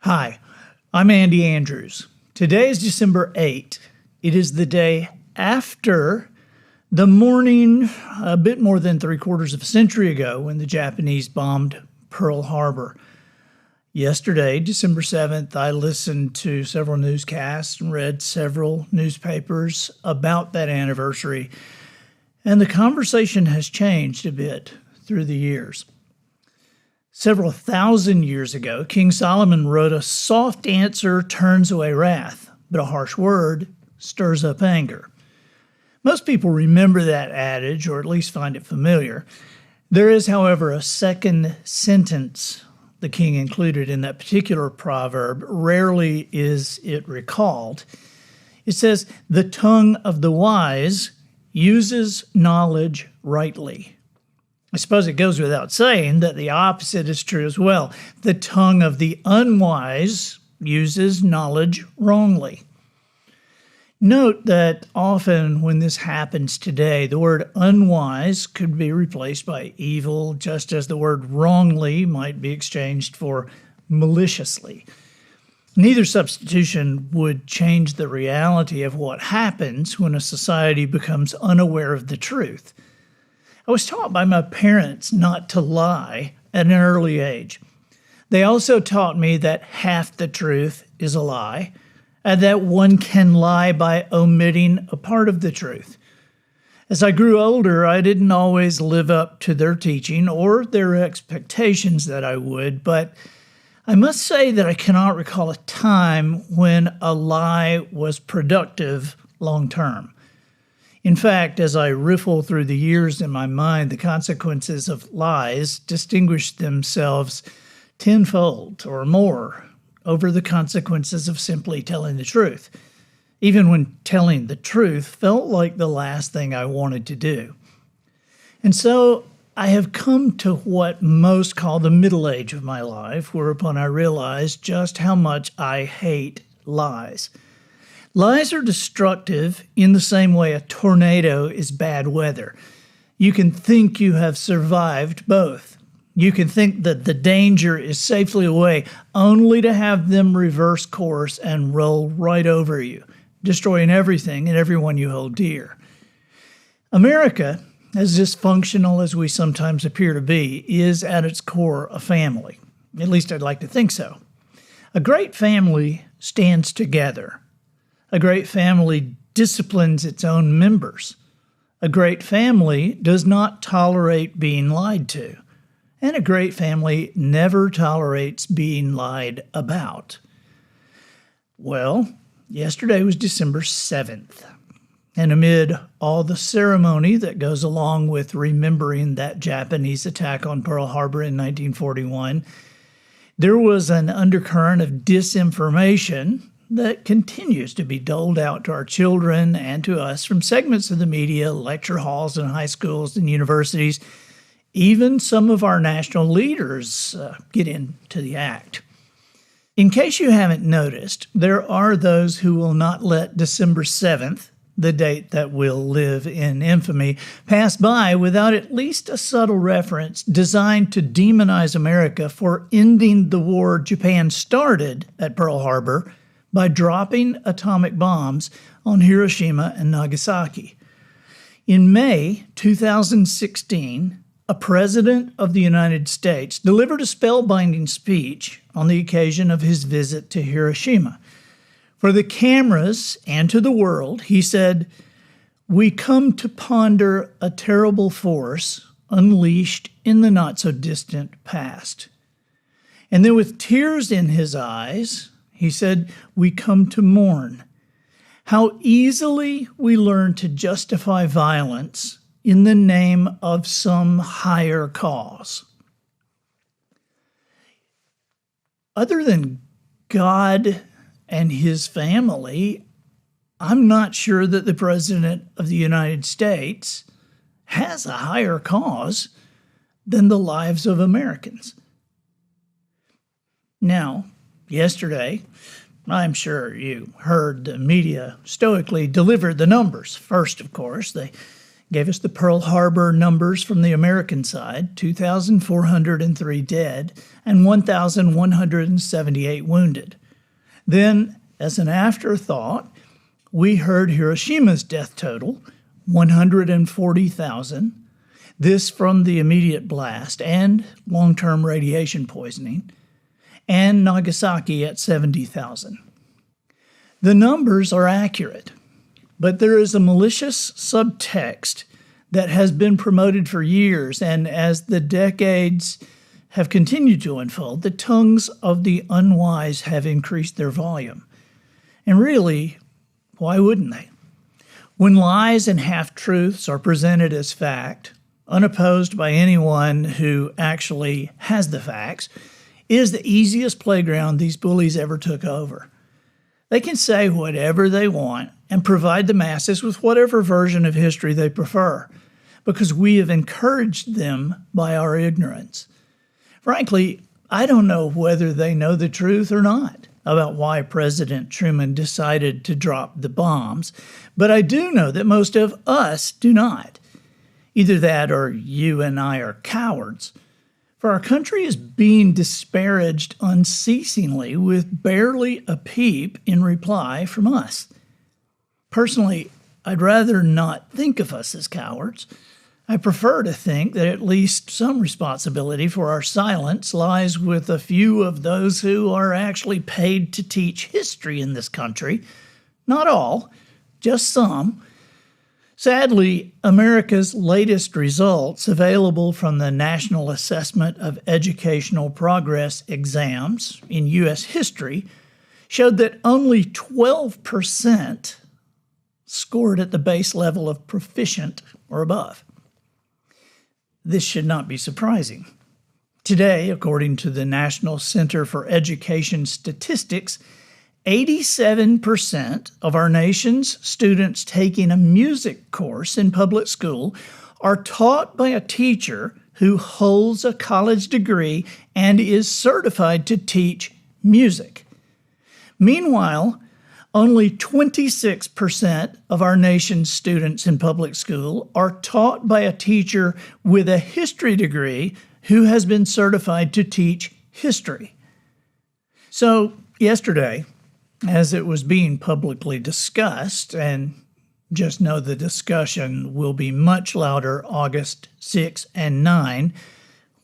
Hi, I'm Andy Andrews. Today is December 8th. It is the day after the morning a bit more than 3/4 of a century ago when the Japanese bombed Pearl Harbor. Yesterday, December 7th, I listened to several newscasts and read several newspapers about that anniversary, and the conversation has changed a bit through the years. Several thousand years ago, King Solomon wrote, "A soft answer turns away wrath, but a harsh word stirs up anger." Most people remember that adage, or at least find it familiar. There is, however, a second sentence the king included in that particular proverb. Rarely is it recalled. It says, "The tongue of the wise uses knowledge rightly." I suppose it goes without saying that the opposite is true as well. The tongue of the unwise uses knowledge wrongly. Note that often when this happens today, the word unwise could be replaced by evil, just as the word wrongly might be exchanged for maliciously. Neither substitution would change the reality of what happens when a society becomes unaware of the truth. I was taught by my parents not to lie at an early age. They also taught me that half the truth is a lie, and that one can lie by omitting a part of the truth. As I grew older, I didn't always live up to their teaching or their expectations that I would, but I must say that I cannot recall a time when a lie was productive long term. In fact, as I riffle through the years in my mind, the consequences of lies distinguish themselves tenfold or more over the consequences of simply telling the truth, even when telling the truth felt like the last thing I wanted to do. And so I have come to what most call the middle age of my life, whereupon I realized just how much I hate lies. Lies are destructive in the same way a tornado is bad weather. You can think you have survived both. You can think that the danger is safely away, only to have them reverse course and roll right over you, destroying everything and everyone you hold dear. America, as dysfunctional as we sometimes appear to be, is at its core a family. At least I'd like to think so. A great family stands together. A great family disciplines its own members. A great family does not tolerate being lied to. And a great family never tolerates being lied about. Well, yesterday was December 7th. And amid all the ceremony that goes along with remembering that Japanese attack on Pearl Harbor in 1941, there was an undercurrent of disinformation that continues to be doled out to our children and to us from segments of the media, lecture halls and high schools and universities. Even some of our national leaders get into the act. In case you haven't noticed, there are those who will not let December 7th, the date that will live in infamy, pass by without at least a subtle reference designed to demonize America for ending the war Japan started at Pearl Harbor by dropping atomic bombs on Hiroshima and Nagasaki. In May 2016, a president of the United States delivered a spellbinding speech on the occasion of his visit to Hiroshima. For the cameras and to the world, he said, "We come to ponder a terrible force unleashed in the not-so-distant past." And then with tears in his eyes, he said, "We come to mourn how easily we learn to justify violence in the name of some higher cause." Other than God and his family, I'm not sure that the President of the United States has a higher cause than the lives of Americans. Now, yesterday, I'm sure you heard the media stoically deliver the numbers. First, of course, they gave us the Pearl Harbor numbers from the American side, 2,403 dead and 1,178 wounded. Then, as an afterthought, we heard Hiroshima's death total, 140,000, this from the immediate blast and long-term radiation poisoning, and Nagasaki at 70,000. The numbers are accurate, but there is a malicious subtext that has been promoted for years, and as the decades have continued to unfold, the tongues of the unwise have increased their volume. And really, why wouldn't they? When lies and half-truths are presented as fact, unopposed by anyone who actually has the facts, it is the easiest playground these bullies ever took over. They can say whatever they want and provide the masses with whatever version of history they prefer, because we have encouraged them by our ignorance. Frankly, I don't know whether they know the truth or not about why President Truman decided to drop the bombs, but I do know that most of us do not. Either that or you and I are cowards. For our country is being disparaged unceasingly with barely a peep in reply from us. Personally, I'd rather not think of us as cowards. I prefer to think that at least some responsibility for our silence lies with a few of those who are actually paid to teach history in this country. Not all, just some. Sadly, America's latest results, available from the National Assessment of Educational Progress exams in U.S. history, showed that only 12% scored at the base level of proficient or above. This should not be surprising. Today, according to the National Center for Education Statistics, 87% of our nation's students taking a music course in public school are taught by a teacher who holds a college degree and is certified to teach music. Meanwhile, only 26% of our nation's students in public school are taught by a teacher with a history degree who has been certified to teach history. So, yesterday, as it was being publicly discussed, and just know the discussion will be much louder August 6 and 9,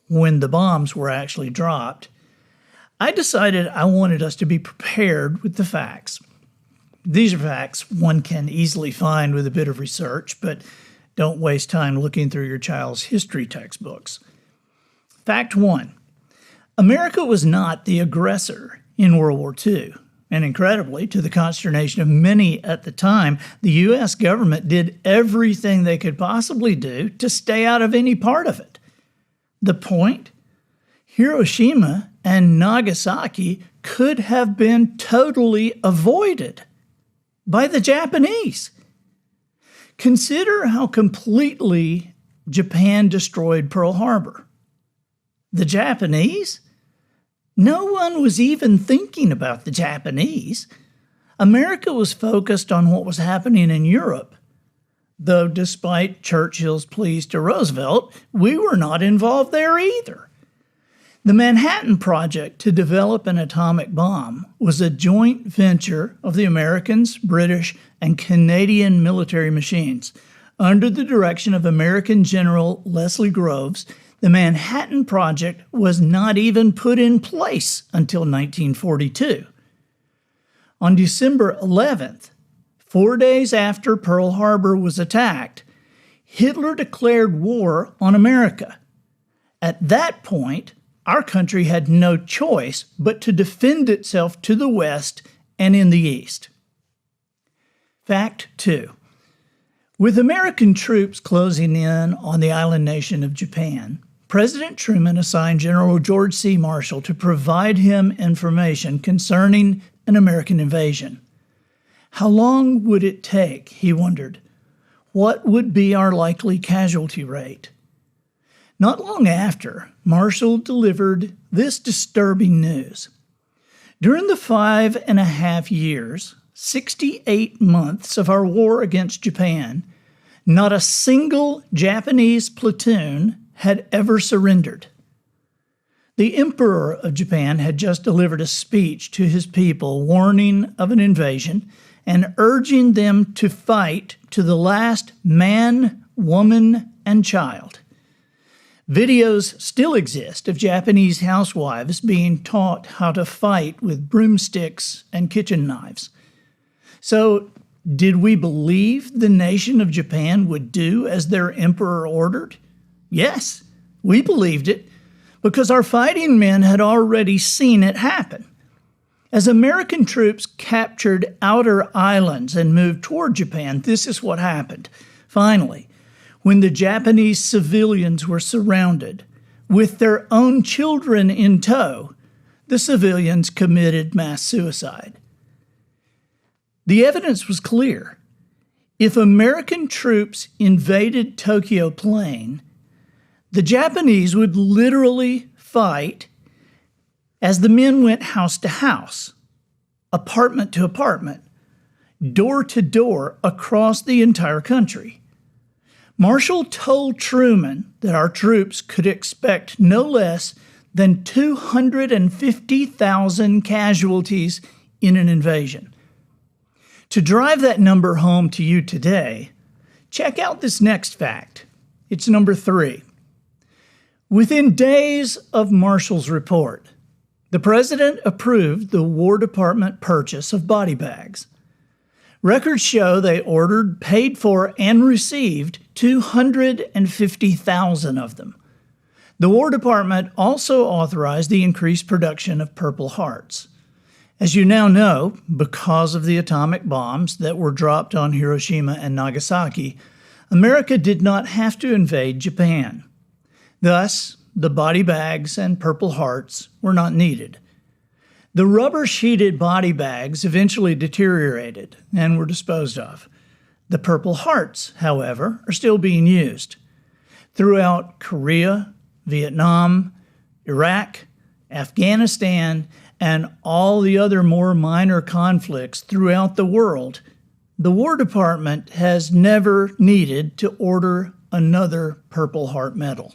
when the bombs were actually dropped, I decided I wanted us to be prepared with the facts. These are facts one can easily find with a bit of research, but don't waste time looking through your child's history textbooks. Fact 1. America was not the aggressor in World War II. And incredibly, to the consternation of many at the time, the U.S. government did everything they could possibly do to stay out of any part of it. The point? Hiroshima and Nagasaki could have been totally avoided by the Japanese. Consider how completely Japan destroyed Pearl Harbor. The Japanese? No one was even thinking about the Japanese. America was focused on what was happening in Europe, though despite Churchill's pleas to Roosevelt, we were not involved there either. The Manhattan Project to develop an atomic bomb was a joint venture of the Americans, British, and Canadian military machines. Under the direction of American General Leslie Groves, the Manhattan Project was not even put in place until 1942. On December 11th, 4 days after Pearl Harbor was attacked, Hitler declared war on America. At that point, our country had no choice but to defend itself to the west and in the east. Fact 2. With American troops closing in on the island nation of Japan, President Truman assigned General George C. Marshall to provide him information concerning an American invasion. How long would it take, he wondered. What would be our likely casualty rate? Not long after, Marshall delivered this disturbing news. During the 5.5 years, 68 months of our war against Japan, Not a single Japanese platoon had ever surrendered. The Emperor of Japan had just delivered a speech to his people warning of an invasion and urging them to fight to the last man, woman, and child. Videos still exist of Japanese housewives being taught how to fight with broomsticks and kitchen knives. So, did we believe the nation of Japan would do as their emperor ordered? Yes, we believed it because our fighting men had already seen it happen. As American troops captured outer islands and moved toward Japan, this is what happened. Finally, when the Japanese civilians were surrounded, with their own children in tow, the civilians committed mass suicide. The evidence was clear. If American troops invaded Tokyo Plain, the Japanese would literally fight as the men went house to house, apartment to apartment, door to door across the entire country. Marshall told Truman that our troops could expect no less than 250,000 casualties in an invasion. To drive that number home to you today, check out this next fact. It's number 3. Within days of Marshall's report, the president approved the War Department purchase of body bags. Records show they ordered, paid for, and received 250,000 of them. The War Department also authorized the increased production of Purple Hearts. As you now know, because of the atomic bombs that were dropped on Hiroshima and Nagasaki, America did not have to invade Japan. Thus, the body bags and Purple Hearts were not needed. The rubber-sheeted body bags eventually deteriorated and were disposed of. The Purple Hearts, however, are still being used. Throughout Korea, Vietnam, Iraq, Afghanistan, and all the other more minor conflicts throughout the world, the War Department has never needed to order another Purple Heart medal.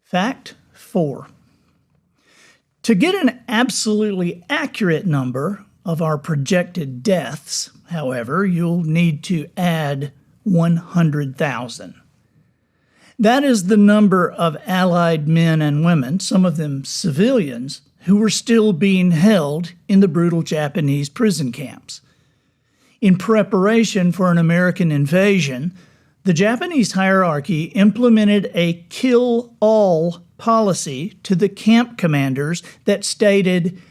Fact 4. To get an absolutely accurate number of our projected deaths, however, you'll need to add 100,000. That is the number of Allied men and women, some of them civilians, who were still being held in the brutal Japanese prison camps. In preparation for an American invasion, the Japanese hierarchy implemented a kill-all policy to the camp commanders that stated,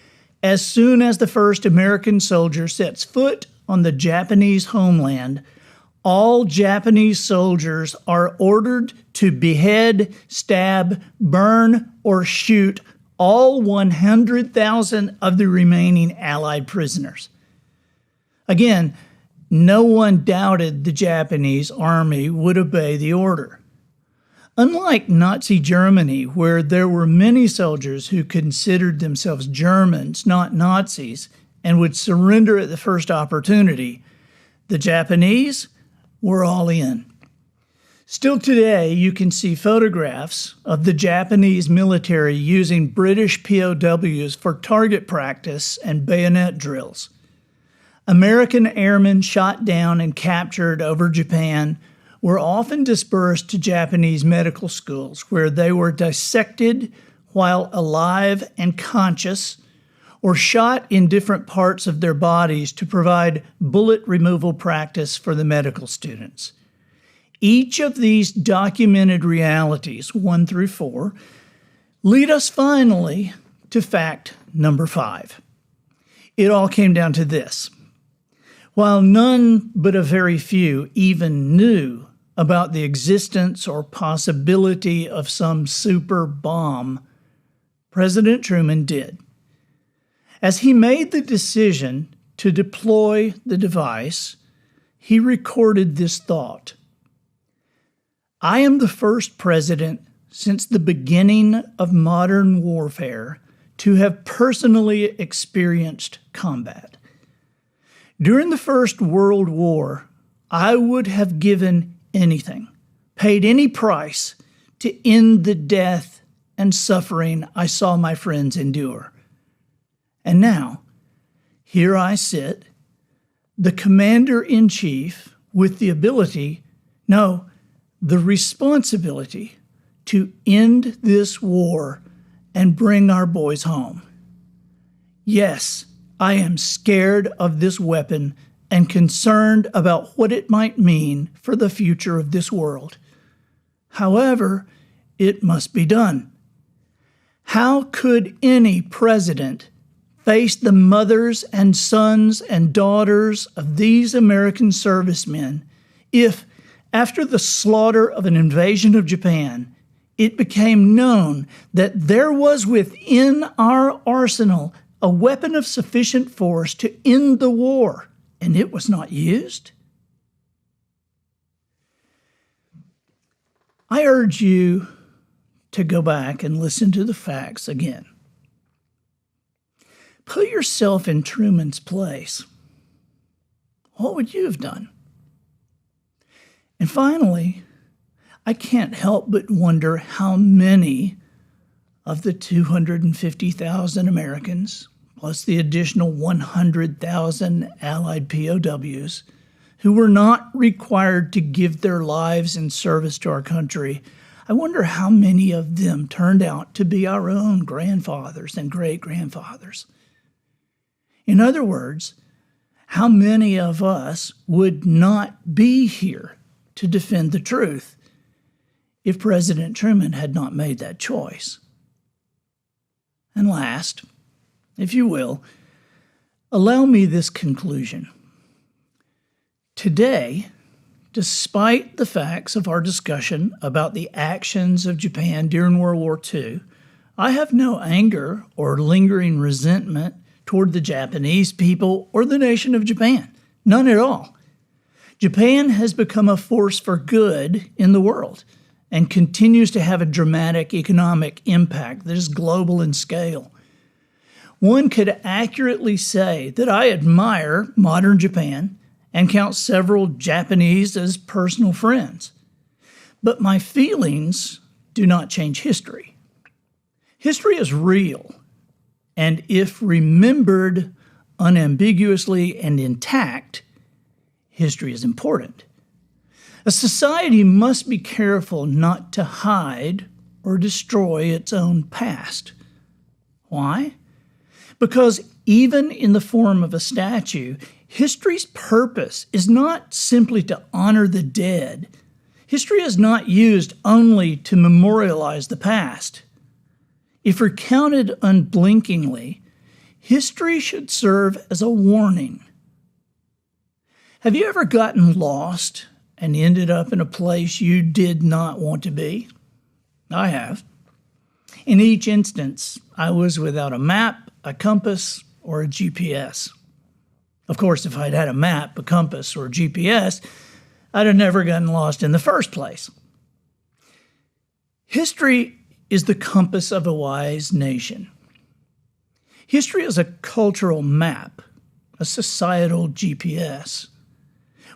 as soon as the first American soldier sets foot on the Japanese homeland, all Japanese soldiers are ordered to behead, stab, burn, or shoot all 100,000 of the remaining Allied prisoners. Again, no one doubted the Japanese army would obey the order. Unlike Nazi Germany, where there were many soldiers who considered themselves Germans, not Nazis, and would surrender at the first opportunity, the Japanese were all in. Still today, you can see photographs of the Japanese military using British POWs for target practice and bayonet drills. American airmen shot down and captured over Japan were often dispersed to Japanese medical schools, where they were dissected while alive and conscious, or shot in different parts of their bodies to provide bullet removal practice for the medical students. Each of these documented realities, 1 through 4, lead us finally to fact number 5. It all came down to this. While none but a very few even knew about the existence or possibility of some super bomb, President Truman did. As he made the decision to deploy the device, he recorded this thought. I am the first president since the beginning of modern warfare to have personally experienced combat. During the First World War, I would have given anything, paid any price to end the death and suffering I saw my friends endure. And now, here I sit, the commander-in-chief with the ability, no, the responsibility to end this war and bring our boys home. Yes, I am scared of this weapon and concerned about what it might mean for the future of this world. However, it must be done. How could any president face the mothers and sons and daughters of these American servicemen if, after the slaughter of an invasion of Japan, it became known that there was within our arsenal a weapon of sufficient force to end the war, and it was not used? I urge you to go back and listen to the facts again. Put yourself in Truman's place. What would you have done? And finally, I can't help but wonder how many of the 250,000 Americans, plus the additional 100,000 Allied POWs, who were not required to give their lives in service to our country, I wonder how many of them turned out to be our own grandfathers and great-grandfathers. In other words, how many of us would not be here to defend the truth if President Truman had not made that choice? And last, if you will, allow me this conclusion. Today, despite the facts of our discussion about the actions of Japan during World War II, I have no anger or lingering resentment toward the Japanese people or the nation of Japan. None at all. Japan has become a force for good in the world and continues to have a dramatic economic impact that is global in scale. One could accurately say that I admire modern Japan and count several Japanese as personal friends. But my feelings do not change history. History is real, and if remembered unambiguously and intact, history is important. A society must be careful not to hide or destroy its own past. Why? Because even in the form of a statue, history's purpose is not simply to honor the dead. History is not used only to memorialize the past. If recounted unblinkingly, history should serve as a warning. Have you ever gotten lost and ended up in a place you did not want to be? I have. In each instance, I was without a map, a compass, or a GPS. Of course, if I'd had a map, a compass, or a GPS, I'd have never gotten lost in the first place. History is the compass of a wise nation. History is a cultural map, a societal GPS.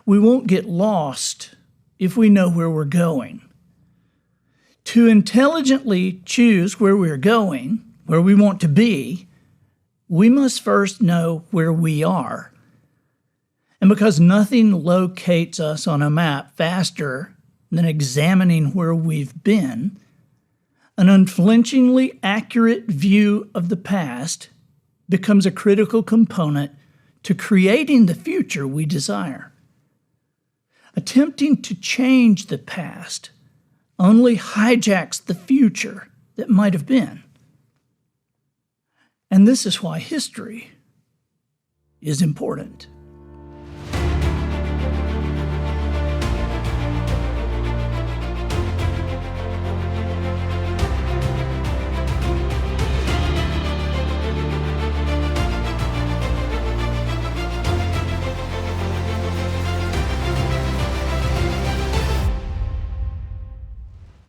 We won't get lost if we know where we're going. To intelligently choose where we're going, where we want to be, we must first know where we are. And because nothing locates us on a map faster than examining where we've been, an unflinchingly accurate view of the past becomes a critical component to creating the future we desire. Attempting to change the past only hijacks the future that might have been. And this is why history is important.